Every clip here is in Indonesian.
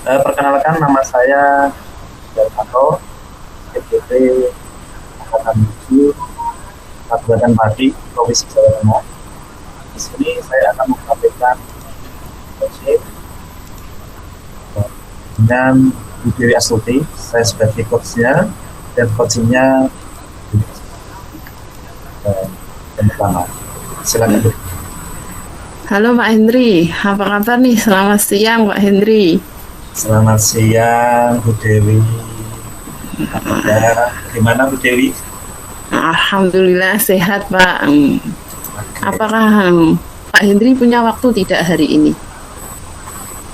Perkenalkan, nama saya Darmato, PPT Angkatan 7, Kabupaten Pati, Provinsi Jawa Tengah. Di sini saya akan menyampaikan coaching dengan Bu Dewi Astuti. Saya sebagai coachnya dan coachingnya yang pertama. Silakan Bu. Halo Pak Hendri, apa kabar nih? Selamat siang Pak Hendri. Selamat siang Bu Dewi. Gimana Bu Dewi? Alhamdulillah sehat Pak. Apakah Pak Hendri punya waktu tidak hari ini?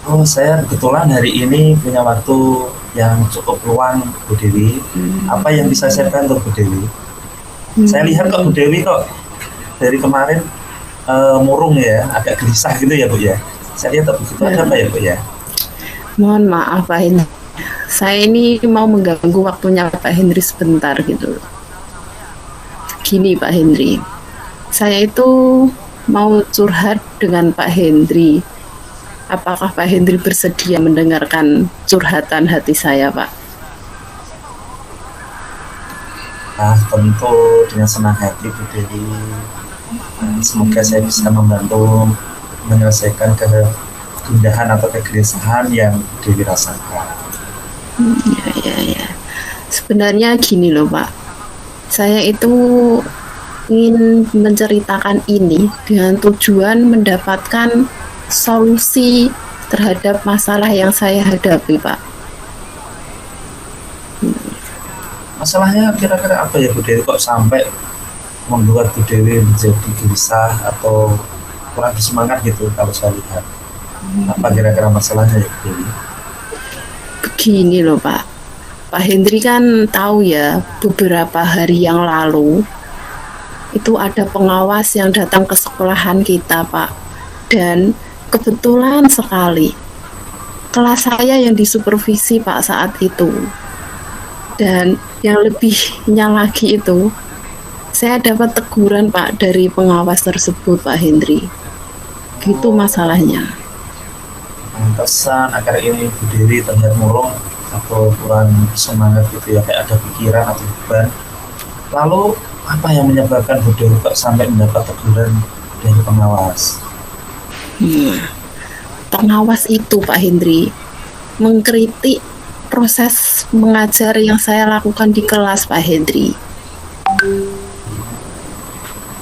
Oh, saya kebetulan hari ini punya waktu yang cukup luang Bu Dewi. Apa yang bisa saya bantu Bu Dewi? Saya lihat kok Bu Dewi kok dari kemarin murung ya, agak gelisah gitu ya Bu ya. Saya lihat begitu, ada apa ya Bu ya? Mohon maaf Pak Hendri. Saya ini mau mengganggu waktunya Pak Hendri sebentar gitu. Gini Pak Hendri, saya itu mau curhat dengan Pak Hendri. Apakah Pak Hendri bersedia mendengarkan curhatan hati saya Pak? Tentu dengan senang hati Bu Dewi. Semoga saya bisa membantu menyelesaikan kegundahan atau kegelisahan yang Bu Dewi rasakan. Ya. Sebenarnya gini loh Pak, saya itu ingin menceritakan ini dengan tujuan mendapatkan solusi terhadap masalah yang saya hadapi Pak. Masalahnya kira-kira apa ya Bu Dewi, kok sampai membuat Bu Dewi menjadi gelisah atau kurang bersemangat gitu kalau saya lihat? Apa kira-kira masalahnya ya Bu Dewi? Begini loh Pak, Pak Hendri kan tahu ya, beberapa hari yang lalu itu ada pengawas yang datang ke sekolahan kita Pak, dan kebetulan sekali kelas saya yang disupervisi Pak saat itu. Dan yang lebihnya lagi itu, saya dapat teguran Pak dari pengawas tersebut Pak Hendri. Gitu masalahnya. Pantesan akhir ini Bu Dewi terlihat murung atau kurang semangat gitu ya, kayak ada pikiran atau beban. Lalu apa yang menyebabkan Bu Dewi kok sampai mendapat teguran dari pengawas? Pengawas itu Pak Hendri mengkritik proses mengajar yang saya lakukan di kelas Pak Hendri.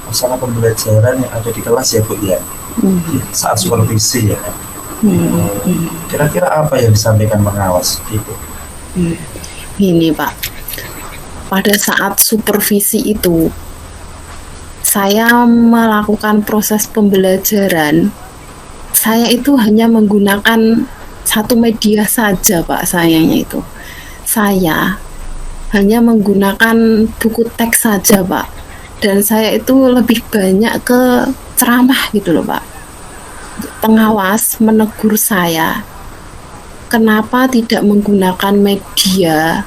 Masalah pembelajaran yang ada di kelas ya Bu ya, saat supervisi ya. Kira-kira apa yang disampaikan pengawas itu? Ini Pak, pada saat supervisi itu saya melakukan proses pembelajaran. Saya itu hanya menggunakan satu media saja Pak, sayangnya itu saya hanya menggunakan buku teks saja Pak, dan saya itu lebih banyak ke ceramah gitu loh Pak. Pengawas menegur saya, kenapa tidak menggunakan media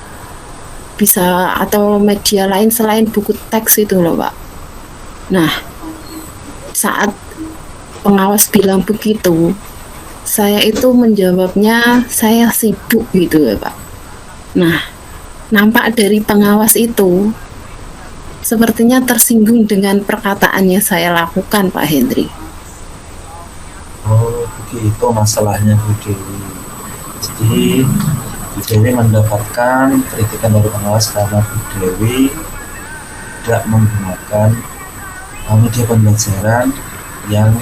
bisa atau media lain selain buku teks itu loh Pak. Nah, saat pengawas bilang begitu, saya itu menjawabnya saya sibuk gitu ya Pak. Nah, nampak dari pengawas itu sepertinya tersinggung dengan perkataan yang saya lakukan Pak Hendri. Oh begitu masalahnya Bu Dewi. Jadi Bu Dewi mendapatkan kritikan dari pengawas karena Bu Dewi tidak menggunakan media pembelajaran yang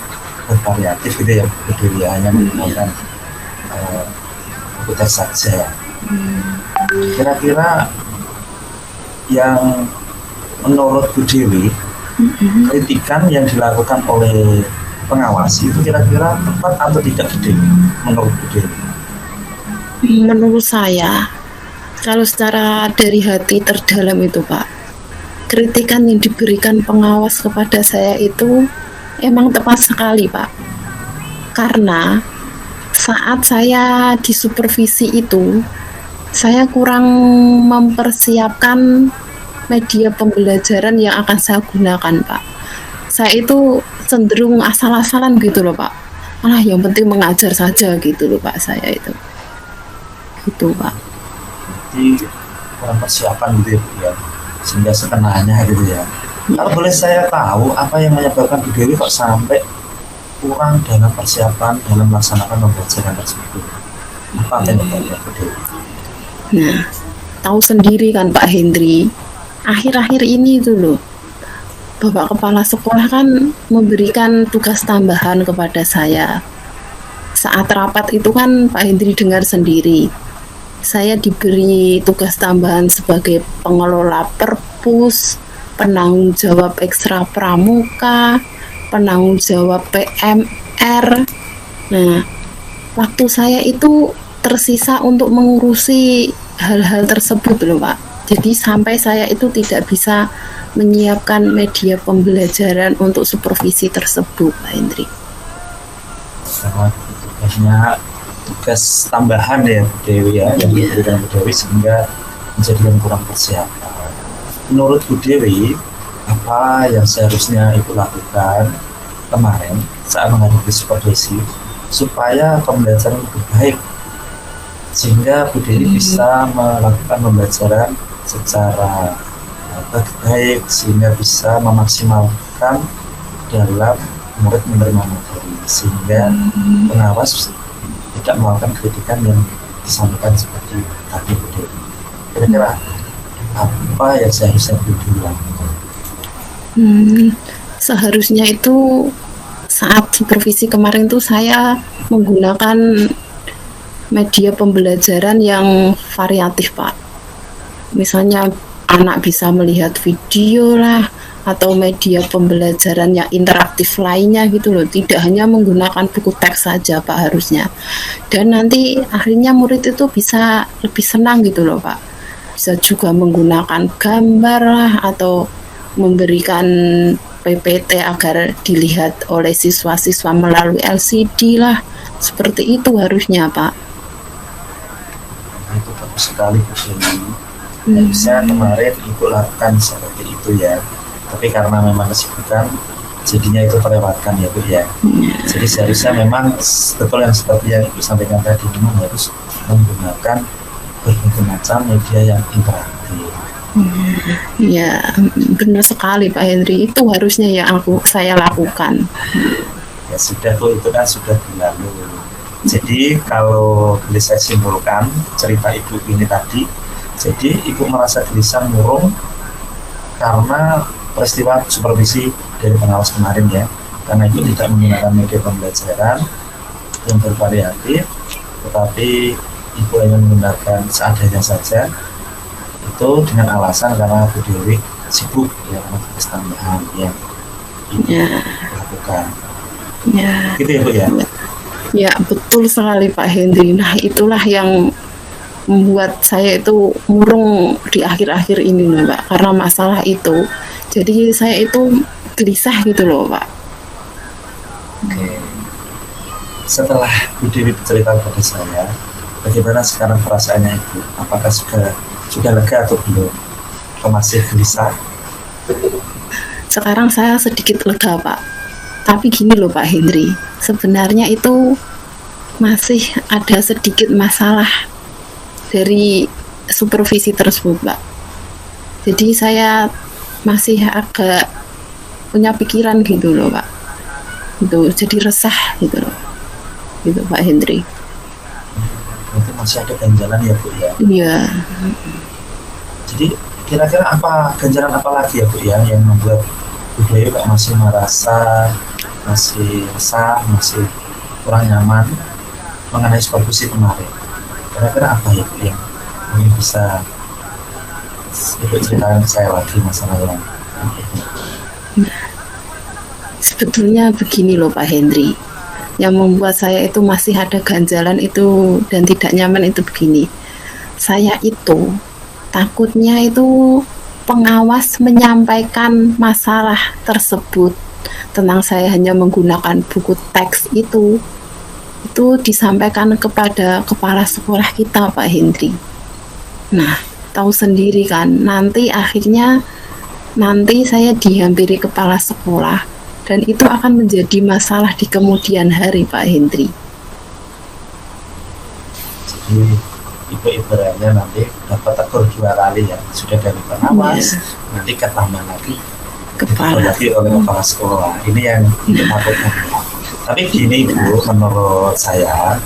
bervariatif gitu ya Bu Dewi, hanya menggunakan buku teks saja. Kira-kira yang menurut Bu Dewi, kritikan yang dilakukan oleh pengawas itu kira-kira tepat atau tidak Bu Dewi, menurut Bu Dewi? Menurut saya, kalau secara dari hati terdalam itu Pak, kritikan yang diberikan pengawas kepada saya itu emang tepat sekali Pak. Karena saat saya disupervisi itu, saya kurang mempersiapkan media pembelajaran yang akan saya gunakan Pak. Saya itu cenderung asal-asalan gitu loh Pak. Yang penting mengajar saja gitu loh Pak, saya itu. gitu Pak. Jadi kurang persiapan gitu ya Bu ya, sehingga sekenanya gitu ya. Kalau boleh saya tahu apa yang menyebabkan Bu Dewi kok sampai kurang dalam persiapan dalam melaksanakan pembelajaran tersebut? Apa penyebabnya Bu Dewi? Nah, tahu sendiri kan Pak Hendri, akhir-akhir ini itu loh, Bapak Kepala Sekolah kan memberikan tugas tambahan kepada saya. Saat rapat itu kan Pak Hendri dengar sendiri, saya diberi tugas tambahan sebagai pengelola perpus, penanggung jawab ekstra pramuka, penanggung jawab PMR. Nah, waktu saya itu tersisa untuk mengurusi hal-hal tersebut loh Pak. Jadi sampai saya itu tidak bisa menyiapkan media pembelajaran untuk supervisi tersebut Pak Hendri. Sama tugasnya, tugas tambahan ya Bu Dewi ya, yang diberikan Bu Dewi sehingga menjadikan kurang persiapan. Menurut Bu Dewi, apa yang seharusnya Ibu lakukan kemarin saat menghadapi supervisi supaya pembelajaran lebih baik, sehingga Bu Dewi bisa melakukan pembelajaran secara baik, sehingga bisa memaksimalkan dalam murid menerima materi, sehingga pengawas tidak melakukan kritikan yang disampaikan seperti tadi Bu Dewi. Kira-kira apa yang seharusnya Bu Dewi lakukan? Seharusnya itu saat supervisi kemarin tuh saya menggunakan media pembelajaran yang variatif Pak. Misalnya anak bisa melihat video lah, atau media pembelajaran yang interaktif lainnya gitu loh, tidak hanya menggunakan buku teks saja Pak harusnya. Dan nanti akhirnya murid itu bisa lebih senang gitu loh Pak, bisa juga menggunakan gambar lah, atau memberikan PPT agar dilihat oleh siswa-siswa melalui LCD lah, seperti itu harusnya Pak. Itu bagus sekali Bu Dewi. Harusnya kemarin Ibu lakukan seperti itu ya, tapi karena memang kesibukan jadinya itu terlewatkan ya Bu ya. Jadi seharusnya memang betul yang seperti yang Ibu sampaikan tadi, memang harus menggunakan berbagai macam media yang interaktif. Ya, benar sekali Pak Hendri, itu harusnya yang saya lakukan. Ya sudah Bu, itu kan sudah berlalu. Jadi kalau boleh saya simpulkan cerita Ibu ini tadi, jadi Ibu merasa gelisah, murung karena peristiwa supervisi dari pengawas kemarin ya, karena Ibu tidak menggunakan media pembelajaran yang bervariatif, tetapi Ibu hanya menggunakan seadanya saja, itu dengan alasan karena Bu Dewi sibuk ya, karena tugas tambahan yang Ibu lakukan. Ya. Gitu ya Bu ya? Ya, betul sekali Pak Hendri. Nah, itulah yang membuat saya itu murung di akhir-akhir ini loh Pak, karena masalah itu. Jadi saya itu gelisah gitu loh Pak. Oke. Setelah Bu Dewi bercerita kepada saya, bagaimana sekarang perasaannya Ibu? Apakah sudah lega atau belum? Atau masih gelisah? Sekarang saya sedikit lega Pak. Tapi gini loh Pak Hendri, sebenarnya itu masih ada sedikit masalah dari supervisi tersebut Pak. Jadi saya masih agak punya pikiran gitu loh Pak, gitu, jadi resah gitu loh, gitu Pak Hendri. Berarti masih ada ganjalan ya Bu ya? Iya. Jadi kira-kira apa ganjalan apa lagi ya Bu ya yang membuat Bu Dewi kok masih merasa masih resah, masih kurang nyaman mengenai supervisi kemarin? Kira-kira apa ya Bu yang mungkin bisa Ibu ceritakan ke saya lagi masalah yang Sebetulnya begini loh Pak Hendri, yang membuat saya itu masih ada ganjalan itu dan tidak nyaman itu begini. Saya itu takutnya itu pengawas menyampaikan masalah tersebut tentang saya hanya menggunakan buku teks itu disampaikan kepada kepala sekolah kita Pak Hendri. Nah, tahu sendiri kan, nanti akhirnya saya dihampiri kepala sekolah dan itu akan menjadi masalah di kemudian hari Pak Hendri. jadi Ibu ibaratnya nanti dapat tegur 2 kali ya, sudah dari pengawas, nanti ketambah lagi Kepala. lagi oleh kepala sekolah. Ini yang takutnya. Tapi gini Bu, menurut saya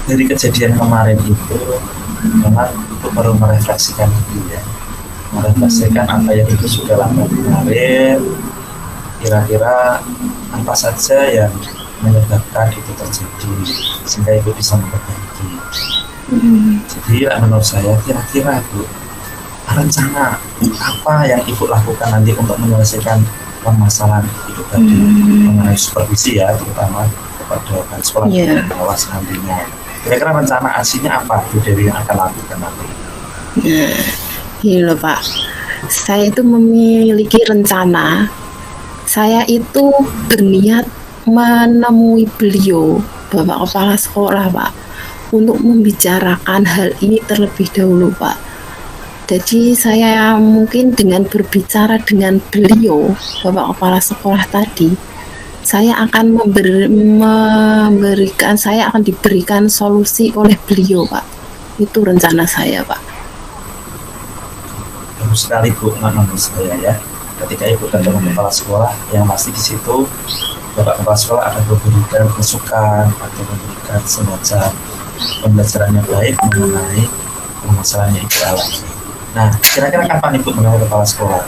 dari kejadian kemarin itu memang itu perlu merefleksikan diri ya, merefleksikan apa yang itu sudah lama kemarin, kira-kira apa saja yang menyebabkan itu terjadi sehingga ibu bisa memperbaiki. Jadi menurut saya kira-kira Bu, rencana apa yang ibu lakukan nanti untuk menyelesaikan permasalahan itu tadi mengenai supervisi ya, terutama kepada sekolah dan pengawas nantinya. Kira-kira rencana aksinya apa Bu Dewi yang akan lakukan nanti? Gini loh Pak, saya itu memiliki rencana. Saya itu berniat menemui beliau, Bapak Kepala Sekolah Pak, untuk membicarakan hal ini terlebih dahulu Pak. Jadi saya mungkin dengan berbicara dengan beliau, Bapak Kepala Sekolah tadi, saya akan saya akan diberikan solusi oleh beliau Pak. Itu rencana saya Pak. Bagus sekali Bu, menurut saya ya. Ketika ibu ketemu kepala sekolah, yang pasti di situ Bapak Kepala Sekolah akan memberikan masukan atau memberikan semacam pembelajaran yang baik mengenai permasalahannya ibu alami. Nah, kira-kira kapan ibu mengenai kepala sekolah?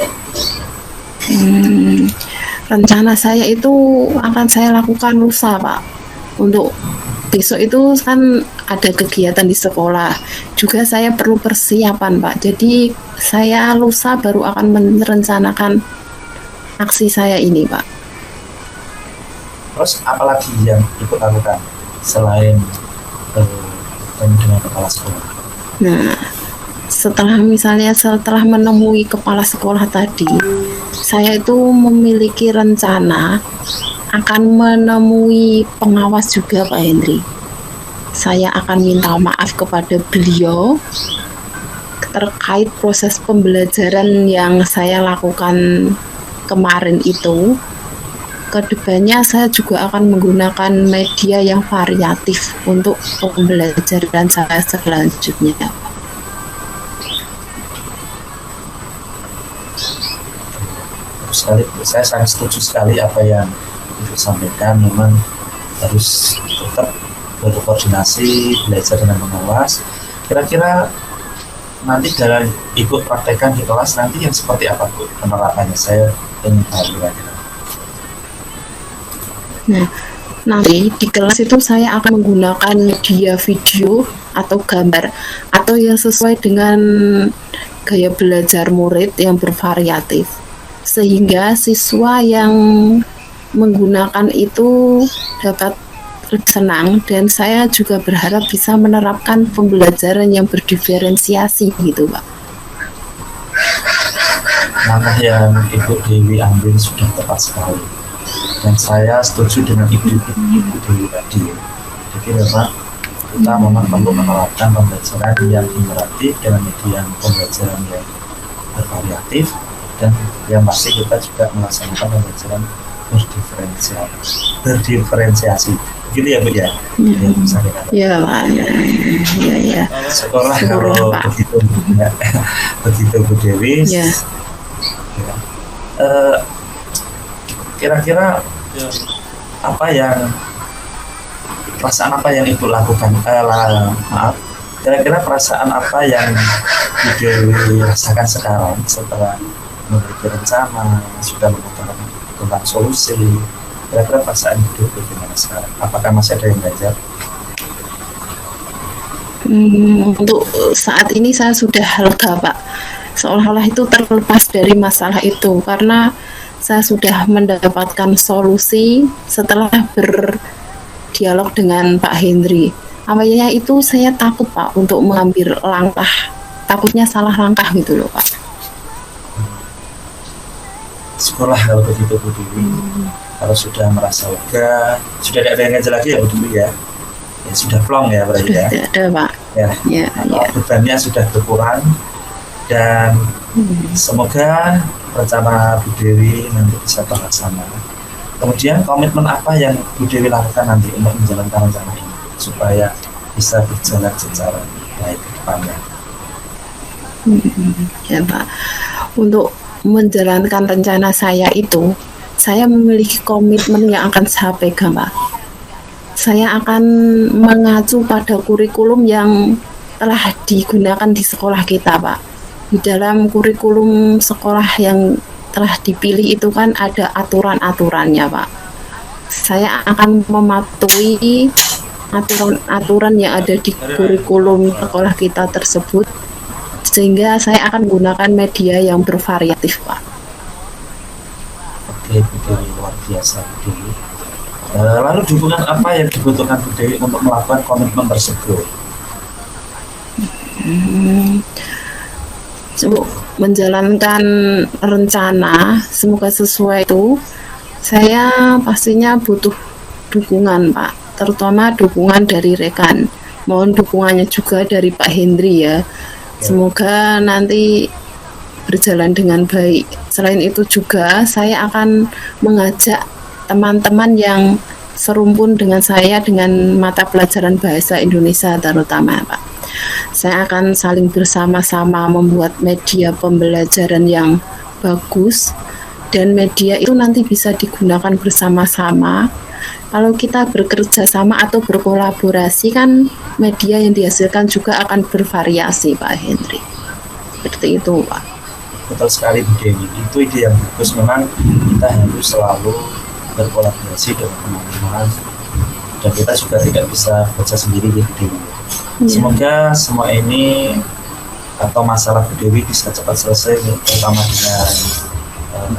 Rencana saya itu akan saya lakukan lusa Pak. Untuk besok itu kan ada kegiatan di sekolah. Juga saya perlu persiapan Pak. Jadi saya lusa baru akan merencanakan aksi saya ini Pak. Terus apalagi yang ibu lakukan selain bertemu dengan kepala sekolah? Nah, setelah menemui kepala sekolah tadi, saya itu memiliki rencana akan menemui pengawas juga Pak Hendri. Saya akan minta maaf kepada beliau terkait proses pembelajaran yang saya lakukan kemarin itu. Kedepannya saya juga akan menggunakan media yang variatif untuk pembelajaran saya selanjutnya. Sekali, saya sangat setuju sekali apa yang ibu sampaikan. Memang harus tetap berkoordinasi, belajar dengan pengawas. Kira-kira nanti dalam ibu praktekkan di kelas nanti yang seperti apa Bu penerapannya? Saya ingin tahu kira-kira. Nah, nanti di kelas itu saya akan menggunakan media video atau gambar atau yang sesuai dengan gaya belajar murid yang bervariatif, sehingga siswa yang menggunakan itu dapat lebih senang, dan saya juga berharap bisa menerapkan pembelajaran yang berdiferensiasi gitu Pak. Langkah yang Ibu Dewi ambil sudah tepat sekali, dan saya setuju dengan Ibu Dewi tadi. Jadi memang kita perlu menerapkan pembelajaran yang interaktif dengan media pembelajaran yang bervariatif, dan yang pasti kita juga melaksanakan pembelajaran berdiferensiasi. Begitu ya Bu ya? Ya Pak, ya. Sekolah kalau begitu ya. Begitu Bu Dewi. Ya. Kira-kira apa yang perasaan apa yang Ibu lakukan? Kira-kira perasaan apa yang Bu Dewi rasakan sekarang setelah memiliki rencana, sudah mengutarakan tentang solusi? Kira-kira perasaan Bu Dewi bagaimana sekarang? Apakah masih ada yang belajar? Untuk saat ini saya sudah lega Pak, seolah-olah itu terlepas dari masalah itu, karena saya sudah mendapatkan solusi setelah berdialog dengan Pak Hendri. Awalnya itu saya takut Pak untuk mengambil langkah, takutnya salah langkah gitu loh Pak. Sekolah kalau begitu Bu Dewi, kalau sudah merasa lega, sudah tidak ada yang ngajar lagi ya Bu Dewi ya? Ya sudah plong ya berarti ya? Sudah ada Pak. Ya. Bebannya sudah berkurang, dan semoga rencana Bu Dewi nanti bisa terlaksana. Kemudian komitmen apa yang Bu Dewi lakukan nanti untuk menjalankan rencana ini supaya bisa berjalan secara baik ke depannya. Ya Pak, untuk menjalankan rencana saya itu, saya memiliki komitmen yang akan saya pegang Pak. Saya akan mengacu pada kurikulum yang telah digunakan di sekolah kita Pak. Di dalam kurikulum sekolah yang telah dipilih itu kan ada aturan-aturannya Pak. Saya akan mematuhi aturan-aturan yang ada di kurikulum sekolah kita tersebut, sehingga saya akan menggunakan media yang bervariatif Pak. Oke, Bu Dewi, luar biasa Bu Dewi. Lalu dukungan apa yang dibutuhkan Bu Dewi untuk melakukan komitmen tersebut? Menjalankan rencana semoga sesuai itu, saya pastinya butuh dukungan Pak, terutama dukungan dari rekan. Mohon dukungannya juga dari Pak Hendri ya. Semoga nanti berjalan dengan baik. Selain itu juga saya akan mengajak teman-teman yang serumpun dengan saya dengan mata pelajaran bahasa Indonesia terutama Pak. Saya akan saling bersama-sama membuat media pembelajaran yang bagus, dan media itu nanti bisa digunakan bersama-sama. Kalau kita bekerja sama atau berkolaborasi kan media yang dihasilkan juga akan bervariasi Pak Hendri. Seperti itu Pak. Betul sekali Bu Dewi, itu ide yang bagus. Memang kita harus selalu berkolaborasi dengan teman-teman, dan kita juga tidak bisa bekerja sendiri Bu Dewi. Semoga semua ini atau masalah Bu Dewi bisa cepat selesai, terutama dengan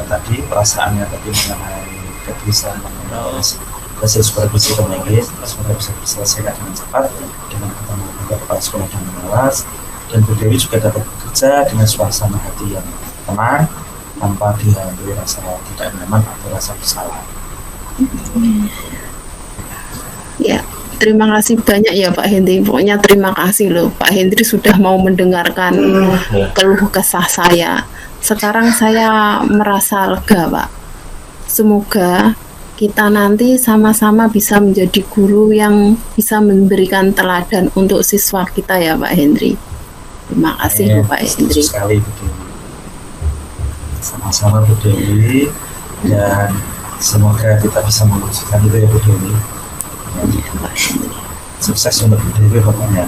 tadi perasaannya tadi mengenai kegelisahan hasil supervisi pemilih. Semoga bisa diselesaikan dengan cepat dengan ketemu kepala sekolah dan pengawas, dan Bu Dewi juga dapat bekerja dengan suasana hati yang tenang tanpa dihantui rasa tidak nyaman atau rasa bersalah. Ya, terima kasih banyak ya Pak Hendri. Pokoknya terima kasih loh Pak Hendri sudah mau mendengarkan keluh kesah saya. Sekarang saya merasa lega Pak. Semoga kita nanti sama-sama bisa menjadi guru yang bisa memberikan teladan untuk siswa kita ya Pak Hendri. Terima kasih Pak Hendri. Sekali Bu Dewi. Sama-sama Bu Dewi, dan semoga kita bisa mewujudkan itu ya Bu Dewi. Sukses untuk Bu Dewi pokoknya.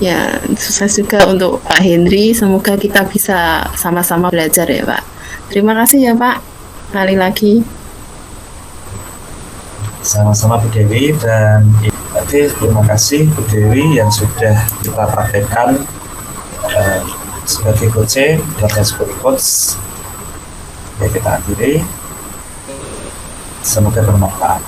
Ya, sukses juga untuk Pak Hendri. Semoga kita bisa sama-sama belajar ya Pak. Terima kasih ya Pak. Sekali lagi. Sama-sama Bu Dewi, dan terima kasih Bu Dewi yang sudah kita praktekkan sebagai coach dan sebagai coach. Ya, kita akhiri. Semoga bermanfaat.